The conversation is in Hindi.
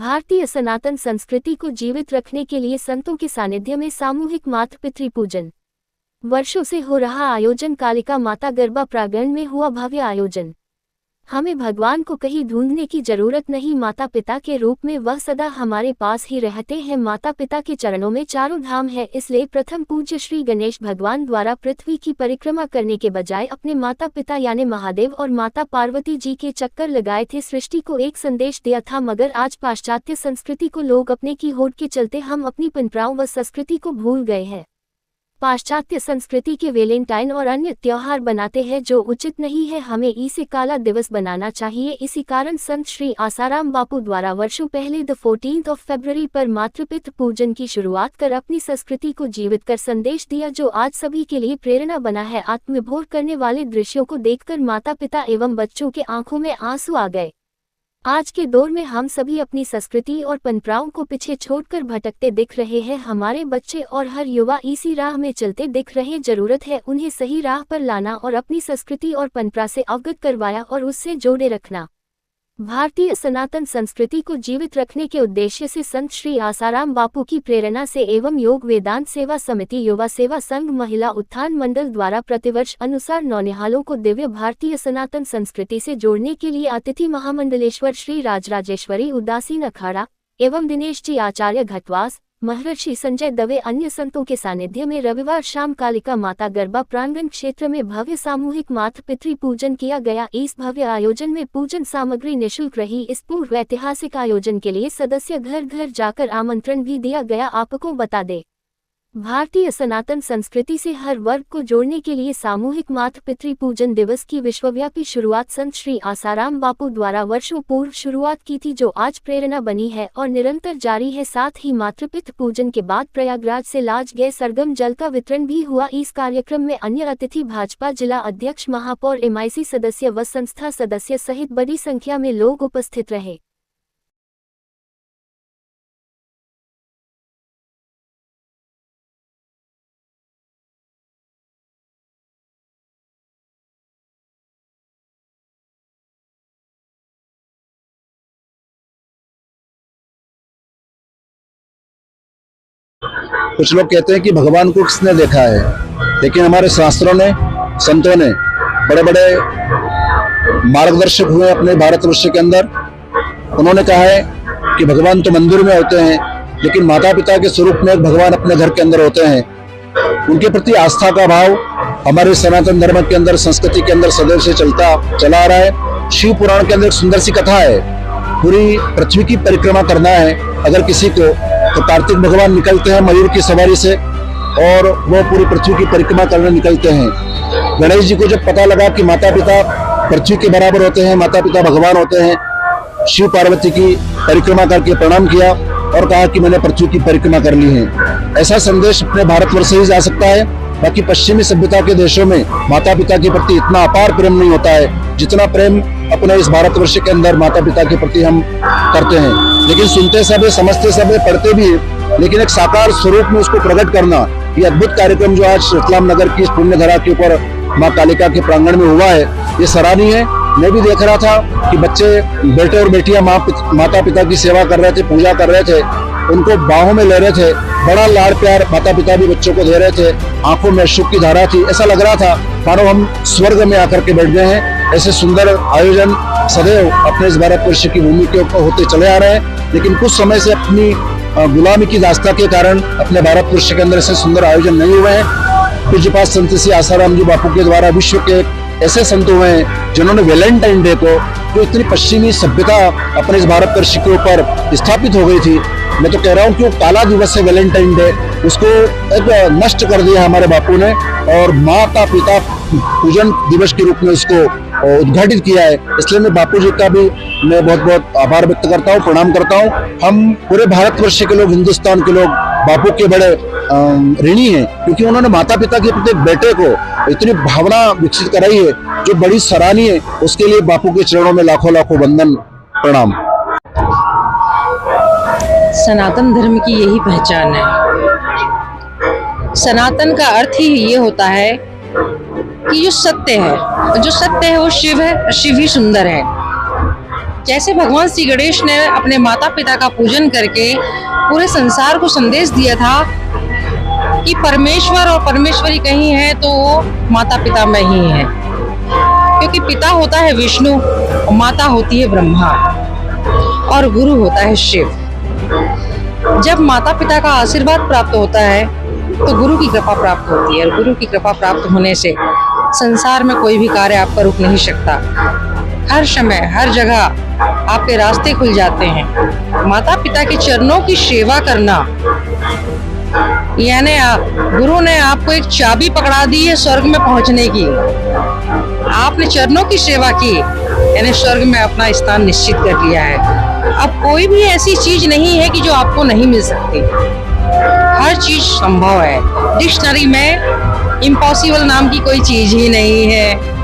भारतीय सनातन संस्कृति को जीवित रखने के लिए संतों के सानिध्य में सामूहिक मातृ पितृ पूजन। वर्षों से हो रहा आयोजन कालिका माता गरबा प्रांगण में हुआ भव्य आयोजन। हमें भगवान को कहीं ढूंढने की जरूरत नहीं, माता पिता के रूप में वह सदा हमारे पास ही रहते हैं। माता पिता के चरणों में चारों धाम है, इसलिए प्रथम पूज्य श्री गणेश भगवान द्वारा पृथ्वी की परिक्रमा करने के बजाय अपने माता पिता यानी महादेव और माता पार्वती जी के चक्कर लगाए थे। सृष्टि को एक संदेश दिया था, मगर आज पाश्चात्य संस्कृति को लोग अपने की होड़ के चलते हम अपनी परंपराओं व संस्कृति को भूल गए हैं। पाश्चात्य संस्कृति के वैलेंटाइन और अन्य त्योहार बनाते हैं जो उचित नहीं है, हमें इसे काला दिवस बनाना चाहिए। इसी कारण संत श्री आसाराम बापू द्वारा वर्षों पहले 14 फरवरी पर मातृपितृ पूजन की शुरुआत कर अपनी संस्कृति को जीवित कर संदेश दिया, जो आज सभी के लिए प्रेरणा बना है। आत्मविभोर करने वाले दृश्यों को देखकर माता पिता एवं बच्चों के आंखों में आंसू आ गए। आज के दौर में हम सभी अपनी संस्कृति और परंपराओं को पीछे छोड़कर भटकते दिख रहे हैं। हमारे बच्चे और हर युवा इसी राह में चलते दिख रहे। जरूरत है उन्हें सही राह पर लाना और अपनी संस्कृति और परंपरा से अवगत करवाया और उससे जोड़े रखना। भारतीय सनातन संस्कृति को जीवित रखने के उद्देश्य से संत श्री आसाराम बापू की प्रेरणा से एवं योग वेदांत सेवा समिति, युवा सेवा संघ, महिला उत्थान मंडल द्वारा प्रतिवर्ष अनुसार नौनिहालों को दिव्य भारतीय सनातन संस्कृति से जोड़ने के लिए अतिथि महामंडलेश्वर श्री राजराजेश्वरी उदासीन अखाड़ा एवं दिनेश जी आचार्य घटवास, महर्षि संजय दवे अन्य संतों के सानिध्य में रविवार शाम कालिका माता गरबा प्रांगण क्षेत्र में भव्य सामूहिक मातृ पितृ पूजन किया गया। इस भव्य आयोजन में पूजन सामग्री निःशुल्क रही। इस पूर्व ऐतिहासिक आयोजन के लिए सदस्य घर घर जाकर आमंत्रण भी दिया गया। आपको बता दें, भारतीय सनातन संस्कृति से हर वर्ग को जोड़ने के लिए सामूहिक मातृ पितृ पूजन दिवस की विश्वव्यापी शुरुआत संत श्री आसाराम बापू द्वारा वर्षों पूर्व शुरुआत की थी, जो आज प्रेरणा बनी है और निरंतर जारी है। साथ ही मातृ पितृ पूजन के बाद प्रयागराज से लाज गए सरगम जल का वितरण भी हुआ। इस कार्यक्रम में अन्य अतिथि भाजपा जिला अध्यक्ष, महापौर, MIC सदस्य व संस्था सदस्य सहित बड़ी संख्या में लोग उपस्थित रहे। कुछ लोग कहते हैं कि भगवान को किसने देखा है, लेकिन हमारे शास्त्रों ने, संतों ने, बड़े बड़े मार्गदर्शक हुए अपने भारतवर्ष के अंदर। उन्होंने कहा है कि भगवान तो मंदिर में होते हैं, लेकिन माता पिता के स्वरूप में भगवान अपने घर के अंदर होते हैं। उनके प्रति आस्था का भाव हमारे सनातन धर्म के अंदर, संस्कृति के अंदर सदैव से चला आ रहा है। शिव पुराण के अंदर एक सुंदर सी कथा है, पूरी पृथ्वी की परिक्रमा करना है अगर किसी को, तो कार्तिक भगवान निकलते हैं मयूर की सवारी से और वो पूरी पृथ्वी की परिक्रमा करने निकलते हैं। गणेश जी को जब पता लगा कि माता पिता पृथ्वी के बराबर होते हैं, माता पिता भगवान होते हैं, शिव पार्वती की परिक्रमा करके प्रणाम किया और कहा कि मैंने पृथ्वी की परिक्रमा कर ली है। ऐसा संदेश अपने भारतवर्ष से ही जा सकता है। बाकी पश्चिमी सभ्यता के देशों में माता पिता के प्रति इतना अपार प्रेम नहीं होता है जितना प्रेम अपने इस भारतवर्ष के अंदर माता पिता के प्रति हम करते हैं। लेकिन सुनते सब है, समझते सब है, पढ़ते भी है, लेकिन एक साकार स्वरूप में उसको प्रकट करना, ये अद्भुत कार्यक्रम जो आज रतलाम नगर की इस पुण्य धरा के ऊपर माँ कालिका के प्रांगण में हुआ है, ये सराहनीय है। मैं भी देख रहा था कि बच्चे, बेटे और बेटियां माता पिता की सेवा कर रहे थे, पूजा कर रहे थे, उनको बाहों में ले रहे थे, बड़ा लाड़ प्यार माता पिता भी बच्चों को दे रहे थे, आंखों में अश्रु की धारा थी। ऐसा लग रहा था मानो हम स्वर्ग में आकर के बैठ गए हैं। ऐसे सुंदर आयोजन सदैव अपने इस भारतवर्ष की भूमि के ऊपर होते चले आ रहे हैं, लेकिन कुछ समय से अपनी गुलामी की दास्ता के कारण अपने भारतवर्ष के अंदर ऐसे सुंदर आयोजन नहीं हुए हैं। पूज्यपाद संत श्री आसाराम जी बापू के द्वारा विश्व के ऐसे संत हुए हैं जिन्होंने वैलेंटाइन डे को, जो इतनी पश्चिमी सभ्यता अपने इस भारतवर्ष के ऊपर स्थापित हो गई थी, मैं तो कह रहा हूँ कि वो काला दिवस है वैलेंटाइन डे, उसको एक नष्ट कर दिया हमारे बापू ने और माता पिता पूजन दिवस के रूप में उसको उद्घाटित किया है। इसलिए मैं बापू जी का भी मैं बहुत बहुत आभार व्यक्त करता हूँ, प्रणाम करता हूँ। हम पूरे भारतवर्ष के लोग, हिंदुस्तान के लोग बापू के बड़े ऋणी हैं, क्योंकि उन्होंने माता पिता के प्रति बेटे को इतनी भावना विकसित कराई है जो बड़ी सराहनीय है। उसके लिए बापू के चरणों में लाखों लाखों वंदन, प्रणाम। सनातन धर्म की यही पहचान है। सनातन का अर्थ ही ये होता है कि जो सत्य है वो शिव है, शिव ही सुंदर है। जैसे भगवान श्री गणेश ने अपने माता पिता का पूजन करके पूरे संसार को संदेश दिया था कि परमेश्वर और परमेश्वरी कहीं है तो वो माता पिता में ही है, क्योंकि पिता होता है विष्णु और माता होती है ब्रह्मा और गुरु होता है शिव। जब माता पिता का आशीर्वाद प्राप्त होता है तो गुरु की कृपा प्राप्त होती है, और गुरु की कृपा प्राप्त होने से संसार में कोई भी कार्य आपका रुक नहीं सकता। हर समय हर जगह आपके रास्ते खुल जाते हैं। माता पिता के चरणों की सेवा करना यानी गुरु ने आपको एक चाबी पकड़ा दी है स्वर्ग में पहुंचने की। आपने चरणों की सेवा की यानी स्वर्ग में अपना स्थान निश्चित कर लिया है। अब कोई भी ऐसी चीज नहीं है कि जो आपको नहीं मिल सकती, हर चीज संभव है। डिक्शनरी में इम्पॉसिबल नाम की कोई चीज ही नहीं है।